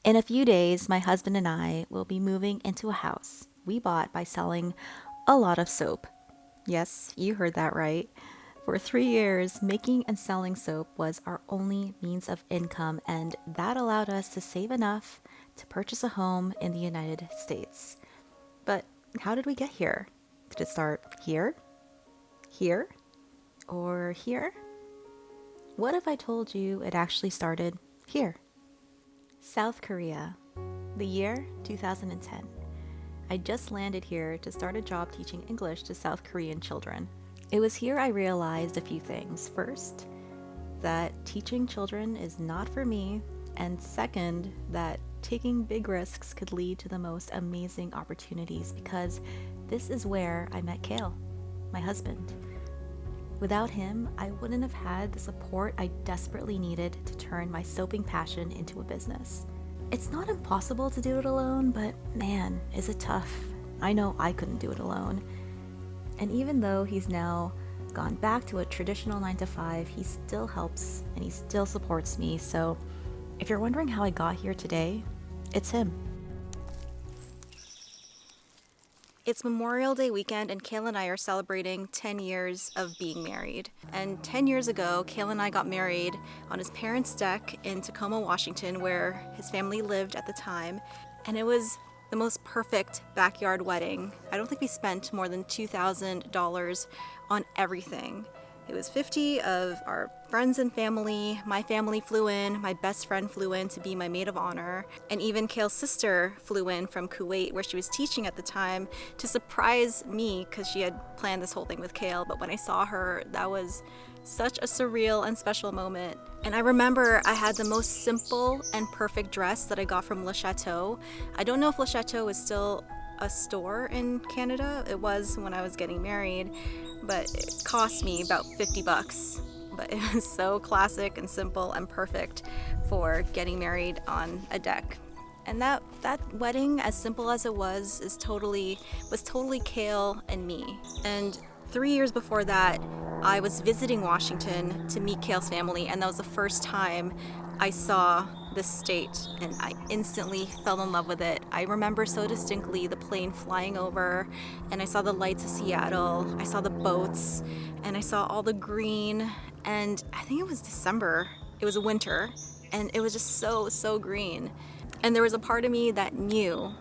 In a few days, my husband and I will be moving into a house we bought by selling a lot of soap. Yes, you heard that right. For 3 years, making and selling soap was our only means of income, and that allowed us to save enough to purchase a home in the United States. But how did we get here? Did it start here? Here? Or here? What if I told you it actually started here? South Korea, the year 2010. I just landed here to start a job teaching English to South Korean children. It was here I realized a few things. First, that teaching children is not for me, and second, that taking big risks could lead to the most amazing opportunities, because this is where I met Kale, my husband. Without him, I wouldn't have had the support I desperately needed to turn my soaping passion into a business. It's not impossible to do it alone, but man, is it tough. I know I couldn't do it alone. And even though he's now gone back to a traditional 9 to 5, he still helps and he still supports me. So if you're wondering how I got here today, it's him. It's Memorial Day weekend, and Kale and I are celebrating 10 years of being married. And 10 years ago, Kale and I got married on his parents' deck in Tacoma, Washington, where his family lived at the time. And it was the most perfect backyard wedding. I don't think we spent more than $2,000 on everything. It was 50 of our friends and family. My family flew in, my best friend flew in to be my maid of honor, and even Kale's sister flew in from Kuwait, where she was teaching at the time, to surprise me because she had planned this whole thing with Kale. But when I saw her, that was such a surreal and special moment. And I remember I had the most simple and perfect dress that I got from Le Chateau. I don't know if Le Chateau is still a store in Canada. It was when I was getting married, but it cost me about $50. But it was so classic and simple and perfect for getting married on a deck. And that wedding, as simple as it was totally Kale and me. And 3 years before that, I was visiting Washington to meet Kale's family, and that was the first time I saw this state, and I instantly fell in love with it. I remember so distinctly the plane flying over, and I saw the lights of Seattle, I saw the boats, and I saw all the green, and I think it was December, it was a winter, and it was just so green. And there was a part of me that knew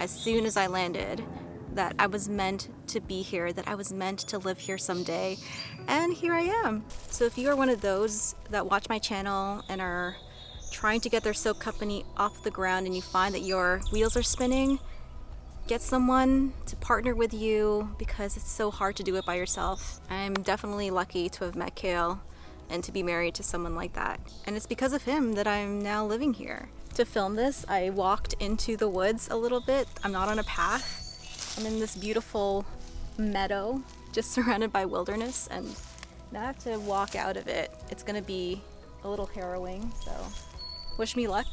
as soon as I landed that I was meant to be here, that I was meant to live here someday, and here I am. So if you are one of those that watch my channel and are trying to get their soap company off the ground, and you find that your wheels are spinning, get someone to partner with you, because it's so hard to do it by yourself. I'm definitely lucky to have met Kale and to be married to someone like that. And it's because of him that I'm now living here. To film this, I walked into the woods a little bit. I'm not on a path. I'm in this beautiful meadow, just surrounded by wilderness, and now I have to walk out of it. It's gonna be a little harrowing, so wish me luck.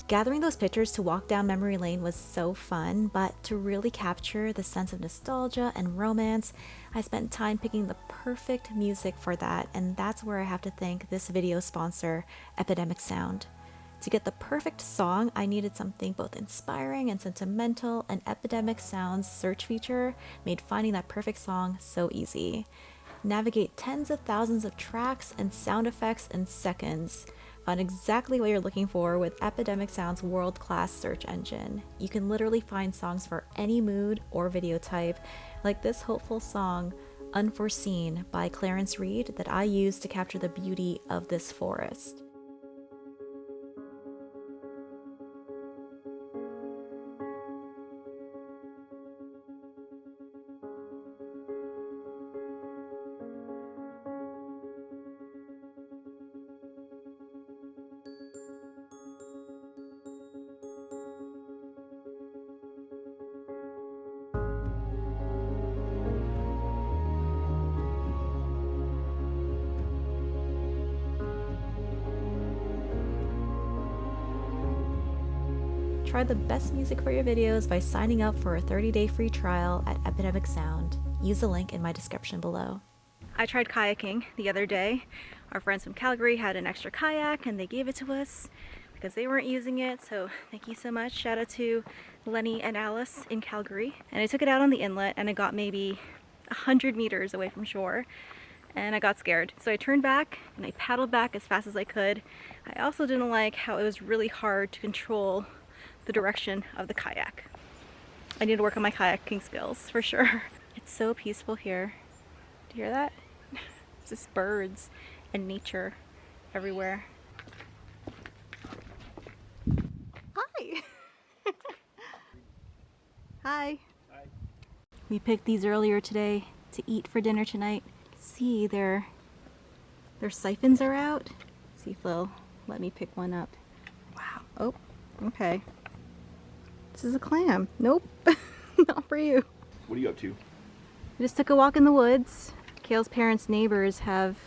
Gathering those pictures to walk down memory lane was so fun, but to really capture the sense of nostalgia and romance, I spent time picking the perfect music for that, and that's where I have to thank this video sponsor, Epidemic Sound. To get the perfect song, I needed something both inspiring and sentimental, and Epidemic Sound's search feature made finding that perfect song so easy. Navigate tens of thousands of tracks and sound effects in seconds. Find exactly what you're looking for with Epidemic Sound's world-class search engine. You can literally find songs for any mood or video type, like this hopeful song, Unforeseen, by Clarence Reed, that I used to capture the beauty of this forest. Try the best music for your videos by signing up for a 30-day free trial at Epidemic Sound. Use the link in my description below. I tried kayaking the other day. Our friends from Calgary had an extra kayak and they gave it to us because they weren't using it. So thank you so much. Shout out to Lenny and Alice in Calgary. And I took it out on the inlet and I got maybe 100 meters away from shore and I got scared. So I turned back and I paddled back as fast as I could. I also didn't like how it was really hard to control the direction of the kayak. I need to work on my kayaking skills for sure. It's so peaceful here. Do you hear that? It's just birds and nature everywhere. Hi! Hi! Hi! We picked these earlier today to eat for dinner tonight. See, their siphons are out. See if they'll let me pick one up. Wow. Oh, okay. This is a clam. Nope. Not for you. What are you up to? We just took a walk in the woods. Kale's parents' neighbors have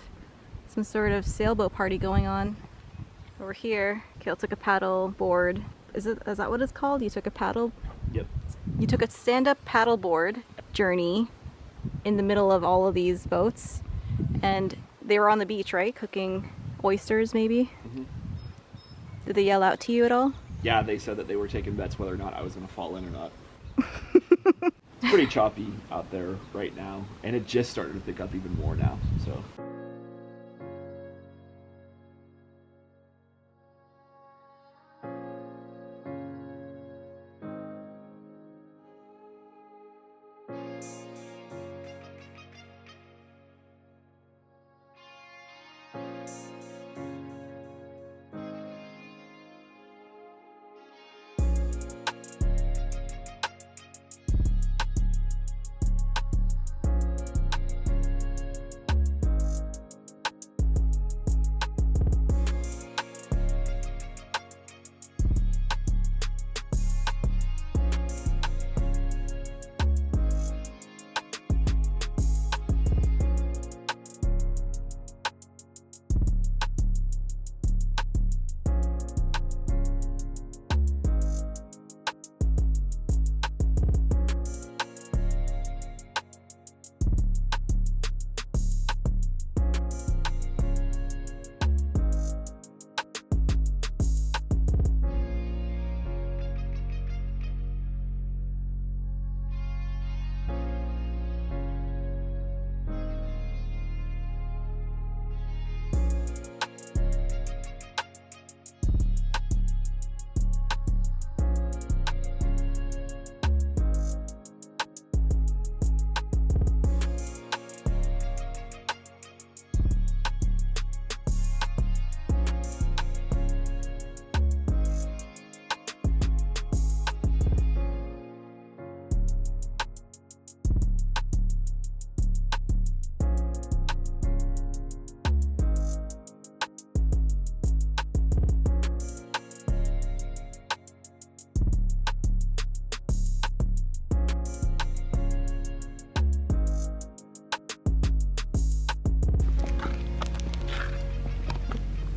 some sort of sailboat party going on over here. Kale took a paddle board. Is that what it's called? You took a paddle? Yep. You took a stand-up paddle board journey in the middle of all of these boats, and they were on the beach, right? Cooking oysters, maybe? Mm-hmm. Did they yell out to you at all? Yeah, they said that they were taking bets whether or not I was going to fall in or not. It's pretty choppy out there right now, and it just started to pick up even more now, so.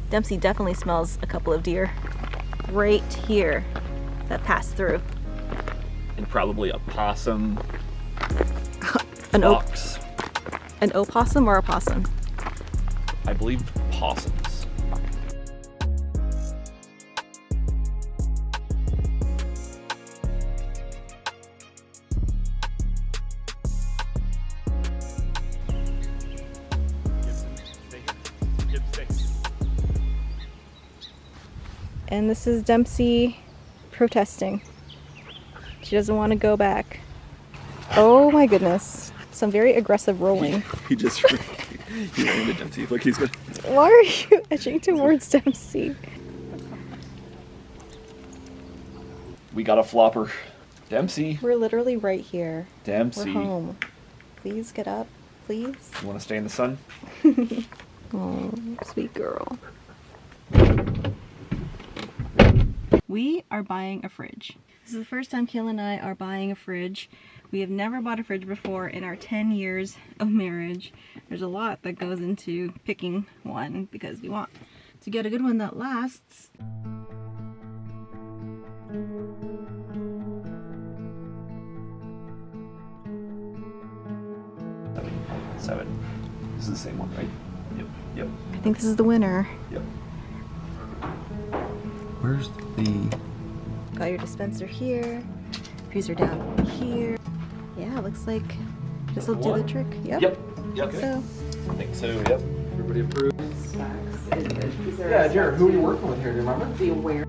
Dempsey definitely smells a couple of deer right here that passed through. And probably a possum, An fox. An opossum or a possum? I believe possums. And this is Dempsey protesting. She doesn't want to go back. Oh my goodness. Some very aggressive rolling. He just he ran into Dempsey. Look, he's gonna. Why are you edging towards Dempsey? We got a flopper. Dempsey. We're literally right here. Dempsey. We're home. Please get up, please. You want to stay in the sun? Oh, sweet girl. We are buying a fridge. This is the first time Kayla and I are buying a fridge. We have never bought a fridge before in our 10 years of marriage. There's a lot that goes into picking one because we want to get a good one that lasts. Seven. This is the same one, right? Yep. I think this is the winner. Yep. where's the... Got your dispenser here, diffuser down here. Yeah, looks like this will do the trick. Yep. Yep. So. I think so, yep. Everybody approves. Yeah, Jared, who are you working with here? Do you remember? Be aware.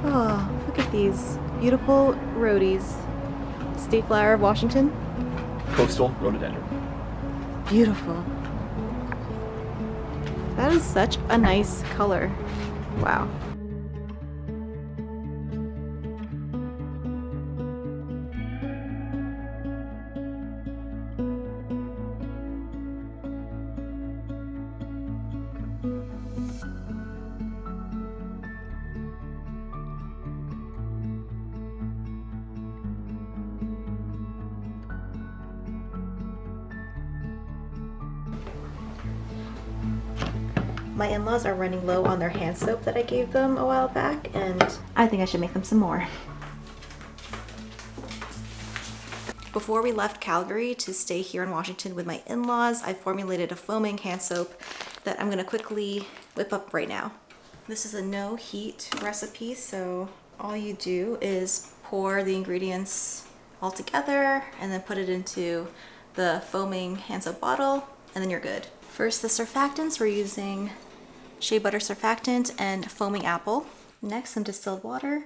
Oh, look at these beautiful roadies. State flower of Washington. Coastal rhododendron. Beautiful. That is such a nice color. Wow. My in-laws are running low on their hand soap that I gave them a while back, and I think I should make them some more. Before we left Calgary to stay here in Washington with my in-laws, I formulated a foaming hand soap that I'm gonna quickly whip up right now. This is a no heat recipe, so all you do is pour the ingredients all together and then put it into the foaming hand soap bottle, and then you're good. First, the surfactants, we're using shea butter surfactant and foaming apple. Next, some distilled water,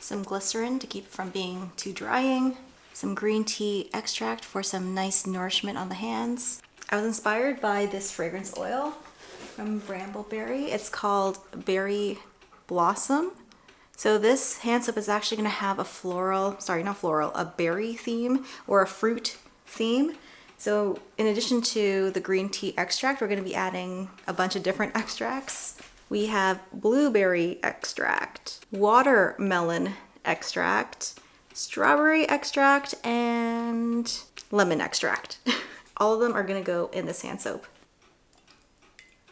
some glycerin to keep it from being too drying, some green tea extract for some nice nourishment on the hands. I was inspired by this fragrance oil from Brambleberry. It's called Berry Blossom. So this hand soap is actually gonna have a a berry theme or a fruit theme. So in addition to the green tea extract, we're going to be adding a bunch of different extracts. We have blueberry extract, watermelon extract, strawberry extract, and lemon extract. All of them are going to go in this hand soap.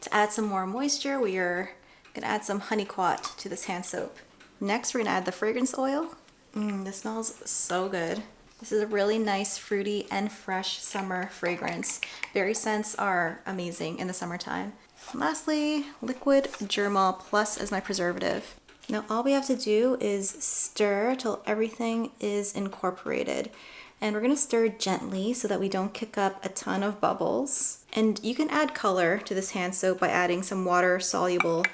To add some more moisture, we are going to add some honey quat to this hand soap. Next, we're going to add the fragrance oil. This smells so good. This is a really nice, fruity, and fresh summer fragrance. Berry scents are amazing in the summertime. And lastly, liquid Germall Plus as my preservative. Now all we have to do is stir till everything is incorporated. And we're gonna stir gently so that we don't kick up a ton of bubbles. And you can add color to this hand soap by adding some water-soluble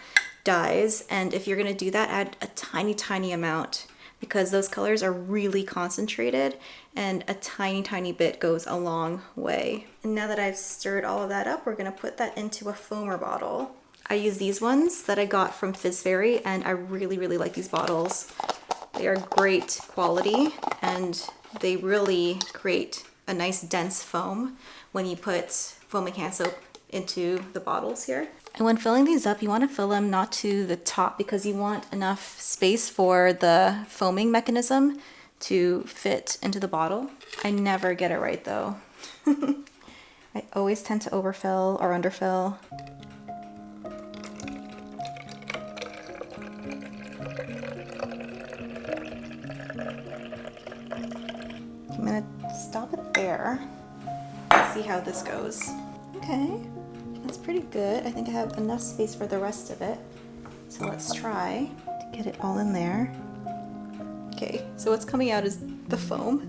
dyes. And if you're gonna do that, add a tiny amount, because those colors are really concentrated and a tiny bit goes a long way. And now that I've stirred all of that up, we're gonna put that into a foamer bottle. I use these ones that I got from Fizz Fairy, and I really like these bottles. They are great quality and they really create a nice dense foam when you put foaming hand soap into the bottles here. And when filling these up, you want to fill them not to the top because you want enough space for the foaming mechanism to fit into the bottle. I never get it right though. I always tend to overfill or underfill. I'm gonna stop it there. Let's see how this goes. Okay. That's pretty good. I think I have enough space for the rest of it. So let's try to get it all in there. Okay, so what's coming out is the foam.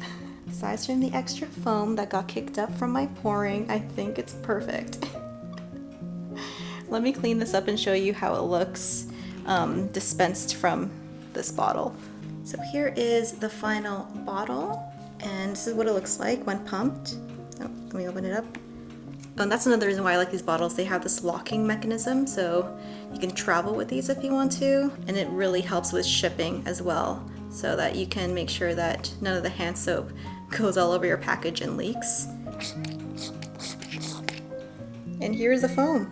Aside from the extra foam that got kicked up from my pouring, I think it's perfect. Let me clean this up and show you how it looks dispensed from this bottle. So here is the final bottle, and this is what it looks like when pumped. Oh, let me open it up. Oh, and that's another reason why I like these bottles. They have this locking mechanism, so you can travel with these if you want to, and it really helps with shipping as well, so that you can make sure that none of the hand soap goes all over your package and leaks. And here's the foam.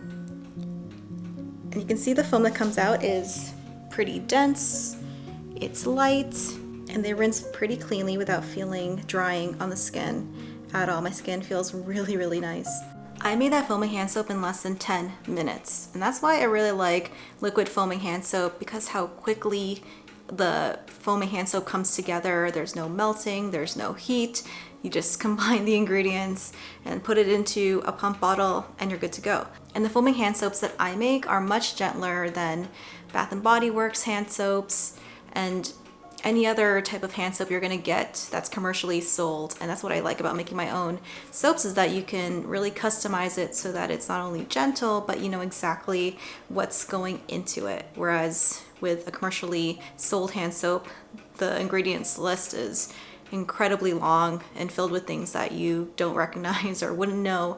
And you can see the foam that comes out is pretty dense, it's light, and they rinse pretty cleanly without feeling drying on the skin at all. My skin feels really nice. I made that foaming hand soap in less than 10 minutes. And that's why I really like liquid foaming hand soap, because how quickly the foaming hand soap comes together. There's no melting, there's no heat. You just combine the ingredients and put it into a pump bottle and you're good to go. And the foaming hand soaps that I make are much gentler than Bath & Body Works hand soaps and any other type of hand soap you're gonna get that's commercially sold. And that's what I like about making my own soaps, is that you can really customize it so that it's not only gentle, but you know exactly what's going into it. Whereas with a commercially sold hand soap, the ingredients list is incredibly long and filled with things that you don't recognize or wouldn't know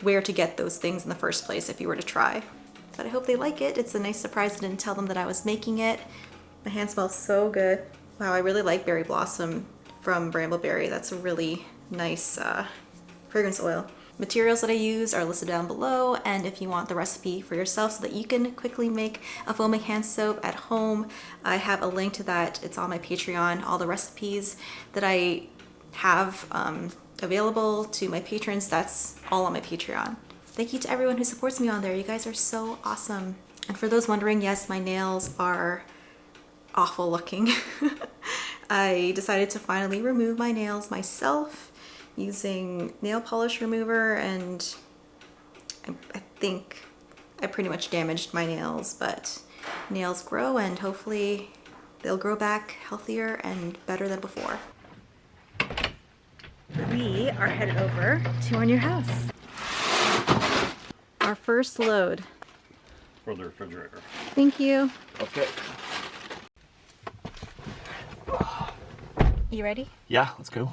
where to get those things in the first place if you were to try. But I hope they like it. It's a nice surprise. I didn't tell them that I was making it. My hand smells so good. Wow, I really like Berry Blossom from Brambleberry. That's a really nice fragrance oil. Materials that I use are listed down below, and if you want the recipe for yourself so that you can quickly make a foaming hand soap at home, I have a link to that. It's on my Patreon. All the recipes that I have available to my patrons, that's all on my Patreon. Thank you to everyone who supports me on there. You guys are so awesome. And for those wondering, yes, my nails are awful looking. I decided to finally remove my nails myself using nail polish remover, and I think I pretty much damaged my nails, but nails grow and hopefully they'll grow back healthier and better than before. We are headed over to our new house. Our first load. For the refrigerator. Thank you. Okay. You ready? Yeah, let's go.